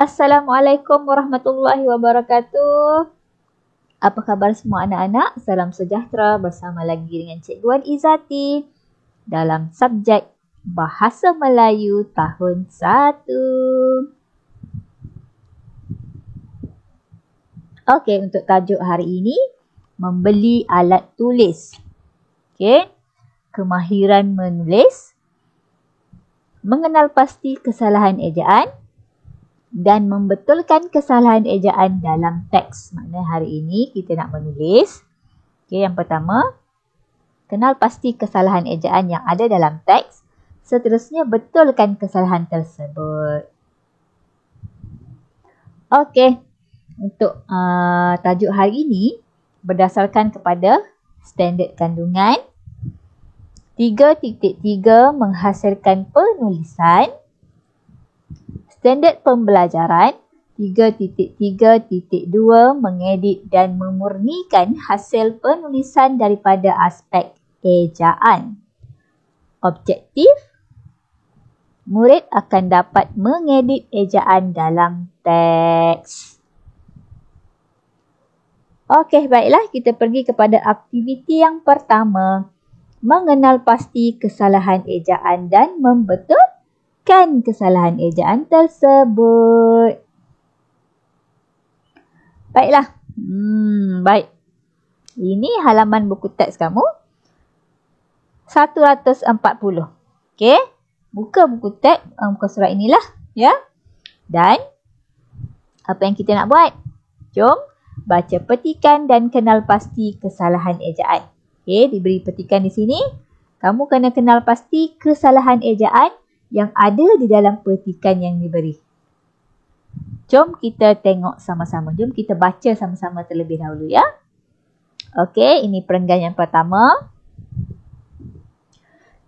Assalamualaikum warahmatullahi wabarakatuh. Apa khabar semua anak-anak? Salam sejahtera, bersama lagi dengan Cikgu Wan Izzati dalam subjek Bahasa Melayu tahun 1. Okey, untuk tajuk hari ini, membeli alat tulis. Okey, kemahiran menulis, mengenal pasti kesalahan ejaan dan membetulkan kesalahan ejaan dalam teks. Maknanya hari ini kita nak menulis. Okey, yang pertama, kenal pasti kesalahan ejaan yang ada dalam teks. Seterusnya, betulkan kesalahan tersebut. Okey, untuk tajuk hari ini berdasarkan kepada standard kandungan 3.3 menghasilkan penulisan. Standard pembelajaran 3.3.2 mengedit dan memurnikan hasil penulisan daripada aspek ejaan. Objektif, murid akan dapat mengedit ejaan dalam teks. Okey, baiklah, kita pergi kepada aktiviti yang pertama. Mengenal pasti kesalahan ejaan dan membetulkan kesalahan ejaan tersebut. Baiklah. Baik. Ini halaman buku teks kamu. 140. Okey. Buka buku teks, muka surat inilah. Ya. Dan apa yang kita nak buat? Jom baca petikan dan kenal pasti kesalahan ejaan. Okey, diberi petikan di sini. Kamu kena kenal pasti kesalahan ejaan yang ada di dalam petikan yang diberi. Jom kita tengok sama-sama. Jom kita baca sama-sama terlebih dahulu ya. Okey, ini perenggan yang pertama.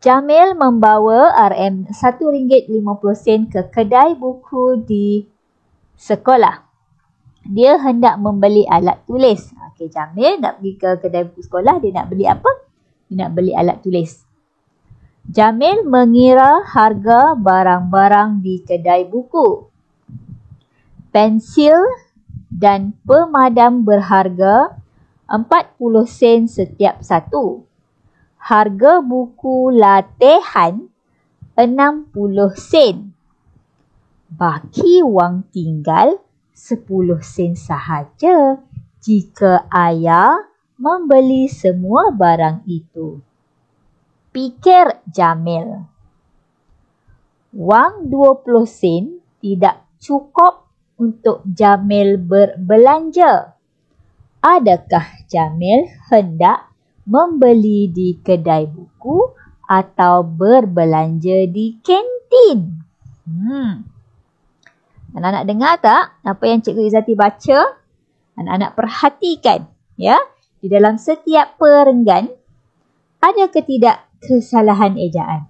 Jamil membawa RM1.50 ke kedai buku di sekolah. Dia hendak membeli alat tulis. Okey, Jamil nak pergi ke kedai buku sekolah. Dia nak beli apa? Dia nak beli alat tulis. Jamil mengira harga barang-barang di kedai buku. Pensil dan pemadam berharga 40 sen setiap satu. Harga buku latihan 60 sen. Baki wang tinggal 10 sen sahaja jika ayah membeli semua barang itu. Pikir Jamil. Wang 20 sen tidak cukup untuk Jamil berbelanja. Adakah Jamil hendak membeli di kedai buku atau berbelanja di kantin? Anak-anak dengar tak apa yang Cikgu Izzati baca? Anak-anak perhatikan ya. Di dalam setiap perenggan ada ke tidak kesalahan ejaan?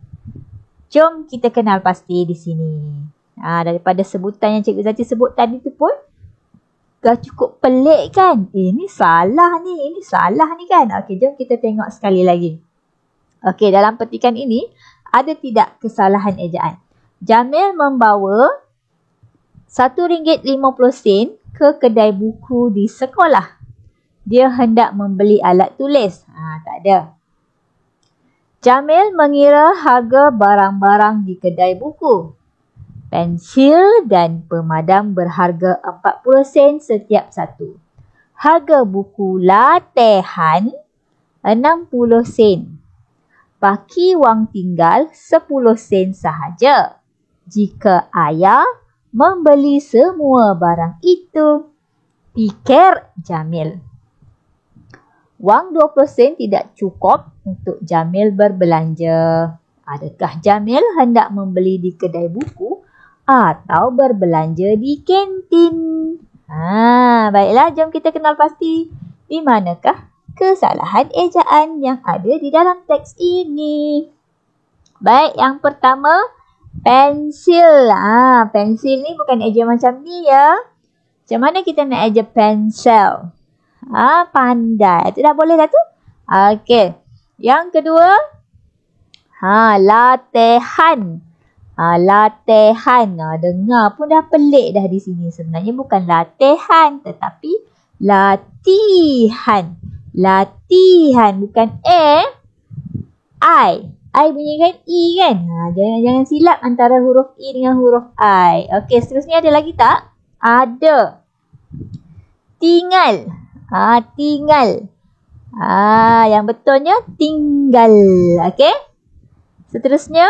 Jom kita kenal pasti di sini. Daripada sebutan yang Cikgu Izzati sebut tadi tu pun dah cukup pelik kan? Ini salah ni, ini salah ni kan? Okey, jom kita tengok sekali lagi. Okey, dalam petikan ini ada tidak kesalahan ejaan? Jamil membawa RM1.50 ke kedai buku di sekolah. Dia hendak membeli alat tulis. Tak ada. Jamil mengira harga barang-barang di kedai buku. Pensil dan pemadam berharga 40 sen setiap satu. Harga buku latihan 60 sen. Baki wang tinggal 10 sen sahaja jika ayah membeli semua barang itu. Pikir Jamil. Wang 20 sen tidak cukup untuk Jamil berbelanja. Adakah Jamil hendak membeli di kedai buku atau berbelanja di kantin? Baiklah, jom kita kenal pasti di manakah kesalahan ejaan yang ada di dalam teks ini. Baik, yang pertama, pensil. Pensil ni bukan eja macam ni ya. Macam mana kita nak eja pensel? Pandai. Itu dah boleh dah tu? Okey. Yang kedua, latihan. Latihan. Dengar pun dah pelik dah di sini. Sebenarnya bukan latihan tetapi latihan. Latihan. Bukan I. I bunyikan I kan? Jangan silap antara huruf I dengan huruf I. Okey, seterusnya ada lagi tak? Ada. Tinggal. Tinggal. Yang betulnya tinggal. Okey. Seterusnya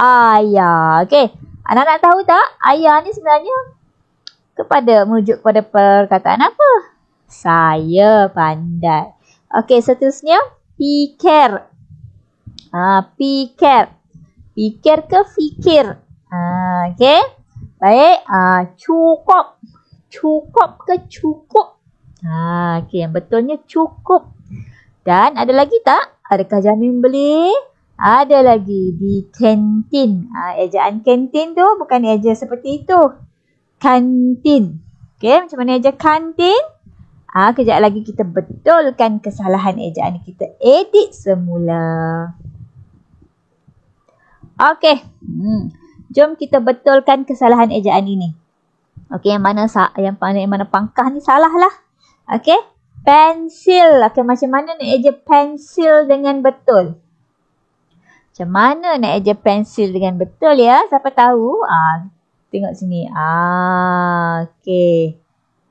ayah. Okey. Anak-anak tahu tak? Ayah ni sebenarnya merujuk kepada perkataan apa? Saya pandai. Okey, seterusnya fikir. Fikir. Fikir ke fikir? Okey. Baik. Cukup. Cukup ke cukup? Okey, yang betulnya cukup. Dan ada lagi tak? Adakah Jamil boleh? Ada lagi di kantin. Ejaan kantin tu bukan eja seperti itu. Kantin. Okey, macam mana eja kantin? Kejap lagi kita betulkan kesalahan ejaan ni. Kita edit semula. Okey. Jom kita betulkan kesalahan ejaan ini. Okey, yang mana pangkah ni salah lah. Okey. Pensil. Okey, macam mana nak eja pensil dengan betul? Macam mana nak eja pensil dengan betul ya? Siapa tahu? Tengok sini. Okey.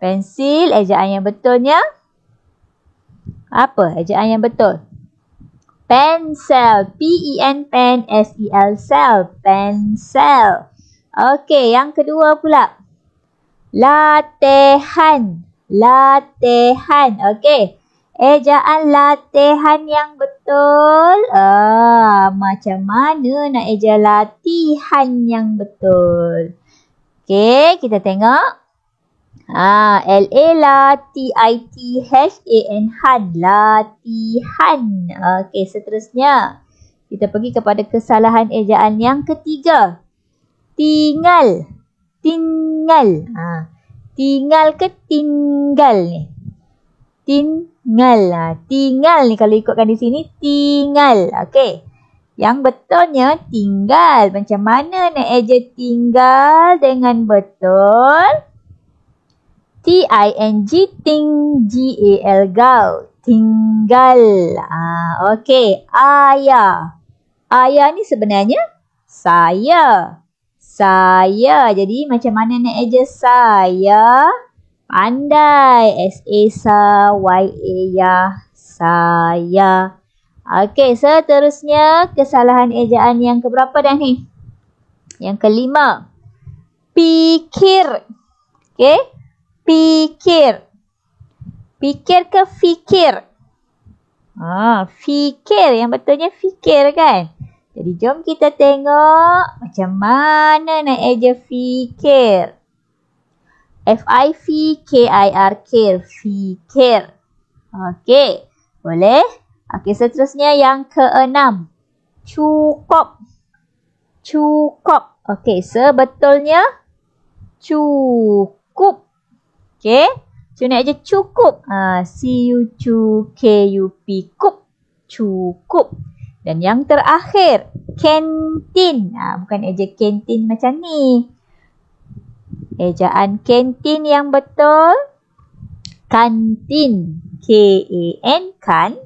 Pensil, ejaan yang betulnya. Apa ejaan yang betul? Pensel. P-E-N, pen, S-E-L, sel. Pensel. Okey, yang kedua pula. Latihan. Latihan. Okey. Ejaan latihan yang betul. Macam mana nak eja latihan yang betul? Okey, kita tengok. L-A-T-I-T-H-A-N. Latihan. Okey, seterusnya. Kita pergi kepada kesalahan ejaan yang ketiga. Tinggal. Tinggal. Tinggal ke tinggal ni? Tinggal. Tinggal ni kalau ikutkan di sini tinggal. Okey. Yang betulnya tinggal. Macam mana nak eja tinggal dengan betul? T-I-N-G, ting, G-A-L, gal. Tinggal. Okey. Ayah. Ayah ni sebenarnya saya. Saya. Jadi macam mana nak eja saya? Pandai. S-A-S-A, Y-A, ya. Saya. Okey. Seterusnya kesalahan ejaan yang keberapa dah ni? Yang kelima. Pikir. Okey. Fikir. Fikir ke fikir? Fikir. Yang betulnya fikir kan? Jadi jom kita tengok macam mana nak eja fikir. F-I-V-K-I-R-K. Fikir. Okey. Boleh? Okey, seterusnya yang keenam. Cukup. Cukup. Okey, sebetulnya cukup. Okey. So nak aja cukup. C-U-C-K-U-P. Kup. Cukup. Dan yang terakhir. Kantin. Bukan eja kantin macam ni. Ejaan kantin yang betul. Kantin. K-A-N. Kan.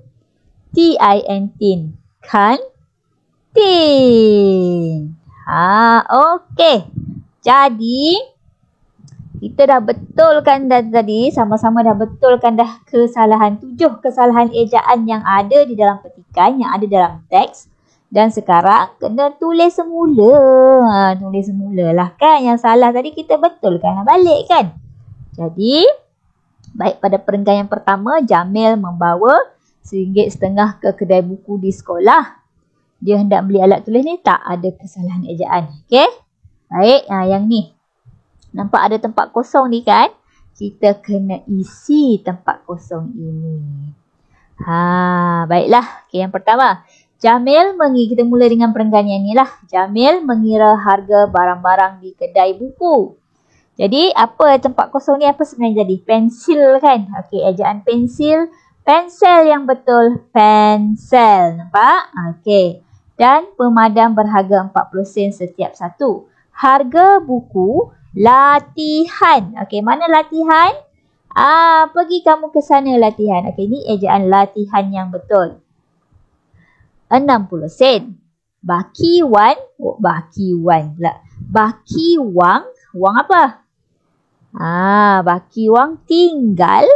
T-I-N-Tin. Kantin. Okey. Jadi kita dah betulkan tadi, sama-sama dah betulkan dah kesalahan 7 kesalahan ejaan yang ada di dalam petikan, yang ada dalam teks. Dan sekarang kena tulis semula. Tulis semula lah kan. Yang salah tadi kita betulkan balik kan. Jadi, baik pada perenggan yang pertama, Jamil membawa RM1.50 ke kedai buku di sekolah. Dia hendak beli alat tulis ni, tak ada kesalahan ejaan. Okey? Baik, yang ni. Nampak ada tempat kosong ni kan? Kita kena isi tempat kosong ini. Baiklah. Okay, yang pertama. Kita mula dengan perenggan yang ni lah. Jamil mengira harga barang-barang di kedai buku. Jadi, apa tempat kosong ni? Apa sebenarnya jadi? Pensil kan? Okey, ejaan pensil. Pensel yang betul. Pensel. Nampak? Okey. dan pemadam berharga 40 sen setiap satu. Harga buku latihan. Okey, mana latihan? Pergi kamu ke sana latihan. Okey, ini ejaan latihan yang betul. 60 sen. Baki wan. Baki wan pula. Baki wang. Wang apa? Baki wang tinggal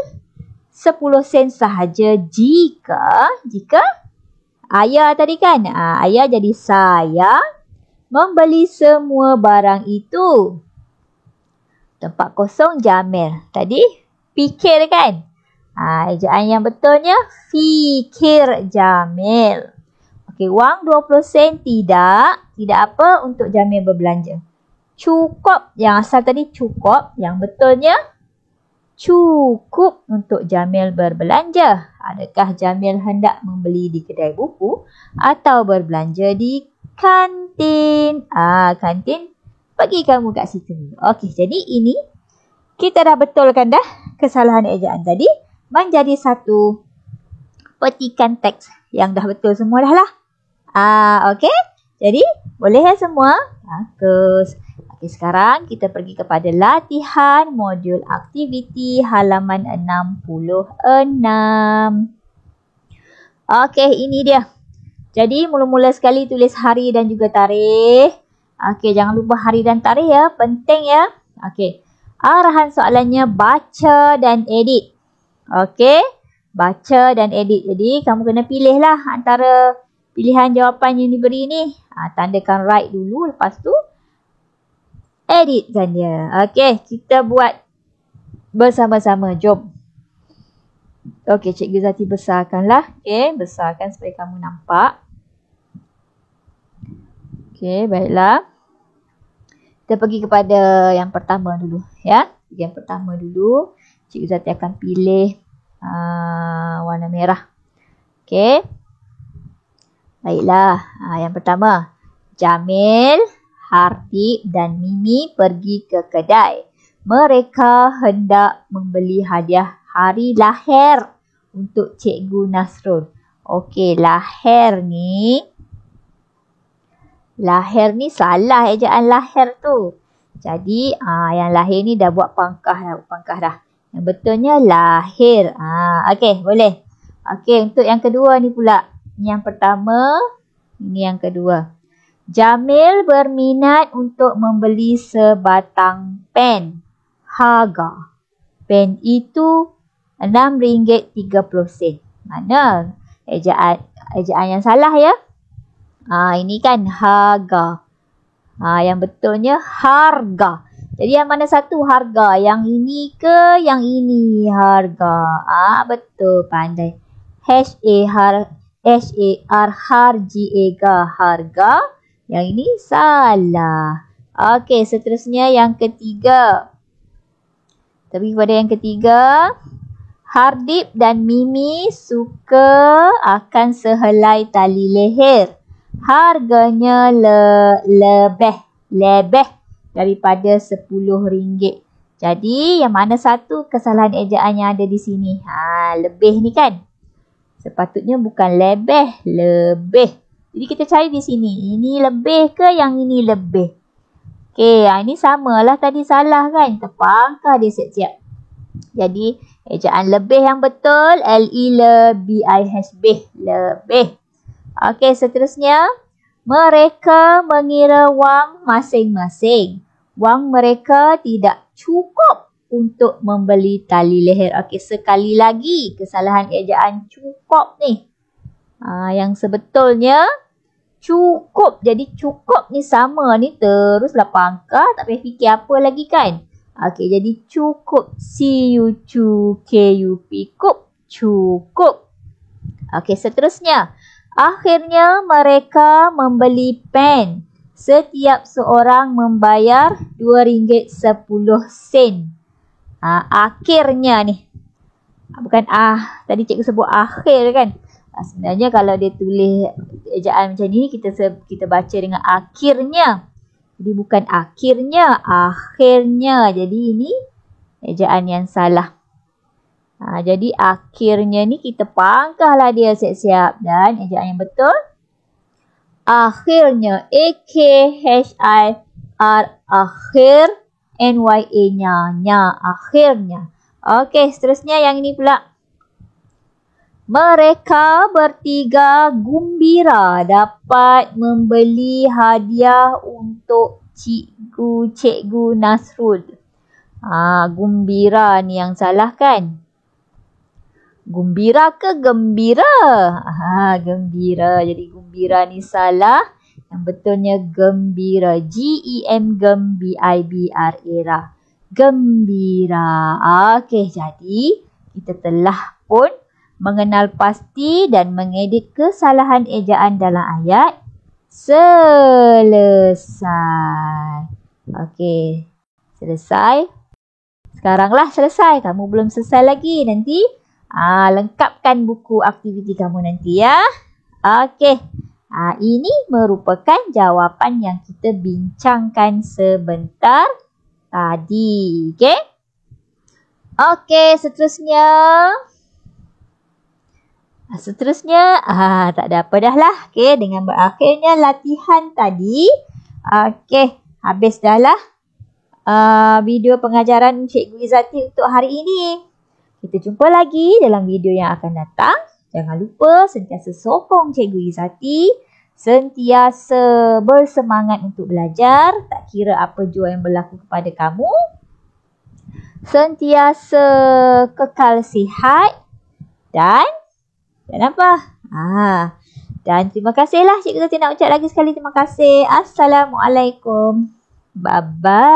10 sen sahaja jika ayah tadi kan. Ayah jadi saya membeli semua barang itu. Tempat kosong Jamil. Tadi fikir kan? Ejaan yang betulnya fikir Jamil. Okey, wang 20 sen tidak. Tidak apa untuk Jamil berbelanja. Cukup. Yang asal tadi cukup. Yang betulnya cukup untuk Jamil berbelanja. Adakah Jamil hendak membeli di kedai buku atau berbelanja di kantin? Kantin. Bagi kamu kat situ. Okey, jadi ini kita dah betulkan dah kesalahan ejaan tadi menjadi satu petikan teks yang dah betul semua dah lah. Okey. Jadi boleh ya semua? Bagus. Okey, sekarang kita pergi kepada latihan modul aktiviti halaman 66. Okey, ini dia. Jadi mula-mula sekali tulis hari dan juga tarikh. Okey, jangan lupa hari dan tarikh ya. Penting ya. Okey. Arahan soalannya baca dan edit. Okey. Baca dan edit. Jadi kamu kena pilihlah antara pilihan jawapan yang diberi ni. Tandakan right dulu. Lepas tu editkan dia. Okey. Kita buat bersama-sama. Jom. Okey, Cikgu Zati besarkanlah. Okey. Besarkan supaya kamu nampak. Okey, baiklah. Kita pergi kepada yang pertama dulu. Ya. Yang pertama dulu. Cikgu Zati akan pilih warna merah. Okey. Baiklah. Yang pertama. Jamil, Hardik dan Mimi pergi ke kedai. Mereka hendak membeli hadiah hari lahir untuk Cikgu Nasrul. Okey, lahir ni salah ejaan lahir tu. Jadi, yang lahir ni dah buat pangkah dah. Yang betulnya lahir. Okey, boleh. Okey, untuk yang kedua ni pula. Ini yang pertama, ini yang kedua. Jamil berminat untuk membeli sebatang pen. Harga pen itu RM6.30. Mana ejaan yang salah ya? Ini kan harga. Yang betulnya harga. Jadi yang mana satu harga? Yang ini ke yang ini harga? Betul, pandai. H-A-R harga. Yang ini salah. Okey, seterusnya yang ketiga. Tapi pada yang ketiga, Hardik dan Mimi suka akan sehelai tali leher. Harganya lebih daripada RM10. Jadi yang mana satu kesalahan ejaan yang ada di sini? Lebih ni kan? Sepatutnya bukan lebih. Jadi kita cari di sini. Ini lebih ke yang ini lebih? Okey, ini samalah tadi salah kan? Terpangkah dia siap-siap. Jadi ejaan lebih yang betul lebih. Okey, seterusnya. Mereka mengira wang masing-masing. Wang mereka tidak cukup untuk membeli tali leher. Okey, sekali lagi kesalahan ejaan cukup ni. Yang sebetulnya cukup. Jadi cukup ni sama ni teruslah pangkah. Tak payah fikir apa lagi kan? Okey, jadi cukup. C-U-C-K-U-P. Cukup. Okey, seterusnya. Akhirnya mereka membeli pen. Setiap seorang membayar RM2.10. Akhirnya ni. Bukan tadi cikgu sebut akhir kan. Sebenarnya kalau dia tulis ejaan macam ni, kita baca dengan akhirnya. Jadi bukan akhirnya, akhirnya. Jadi ini ejaan yang salah. Jadi akhirnya ni kita pangkahlah dia siap-siap. Dan ejaan yang betul, akhirnya. A-K-H-I-R, akhir. N-Y-A-nya, akhirnya. Okey, seterusnya yang ini pula. Mereka bertiga gembira dapat membeli hadiah untuk Cikgu Nasrul. Gembira ni yang salah kan? Gembira ke gembira? Gembira. Jadi gembira ni salah. Yang betulnya gembira. G-E-M, G-B-I-B-R-A. Gembira. Okey, jadi kita telah pun mengenal pasti dan mengedit kesalahan ejaan dalam ayat. Selesai. Okey, selesai. Sekaranglah selesai. Kamu belum selesai lagi. Nanti lengkapkan buku aktiviti kamu nanti ya. Okey. Ini merupakan jawapan yang kita bincangkan sebentar tadi. Okey. Okey, seterusnya. Tak ada apa dah lah. Okey, dengan berakhirnya latihan tadi. Okey, habis dah lah video pengajaran Cikgu Izzati untuk hari ini. Kita jumpa lagi dalam video yang akan datang. Jangan lupa sentiasa sokong Cikgu Izzati, sentiasa bersemangat untuk belajar, tak kira apa jua yang berlaku kepada kamu. Sentiasa kekal sihat dan apa? Dan terima kasihlah Cikgu Izzati nak ucap lagi sekali terima kasih. Assalamualaikum. Bye-bye.